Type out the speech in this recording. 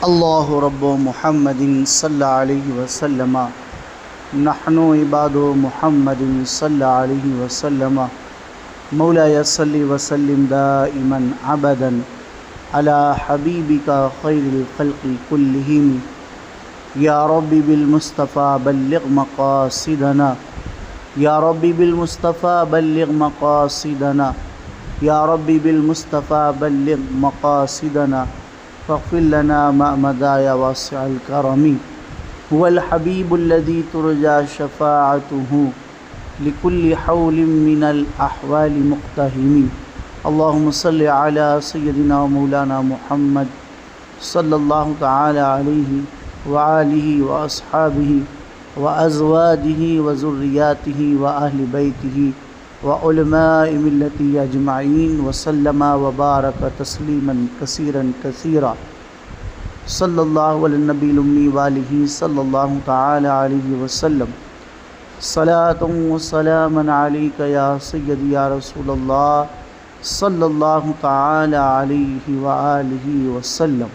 اللہ رب محمد صلی علیہ وسلم، نحن عباد محمد صلی علیہ وسلم، مولاي صل وسلم دائما ابدا على حبیبک خیر الخلق كلهم، یا رب بالمصطفى بلغ مقاصدنا، یا رب بالمصطفى بلغ مقاصدنا، یا رب بالمصطفى بلغ مقاصدنا، فاغفر لنا ما مضى يا واسع الكرم، هو الحبيب الذي ترجى شفاعته لكل حول من الأحوال مقتحم. اللهم صل على سيدنا ومولانا محمد صلى الله تعالى عليه وآله وأصحابه وأزواجه وذرياته وأهل بيته وعلماء ملته أجمعين وسلم وبارك تسليما كثيرا كثيرا. صلی اللہ علی النبی الأمی وآلہ صلی اللہ تعالی علیہ وسلم. صلاۃ و سلاما علیک یا سیدی یا رسول اللہ صلی اللہ تعالی علیہ وآلہ وسلم.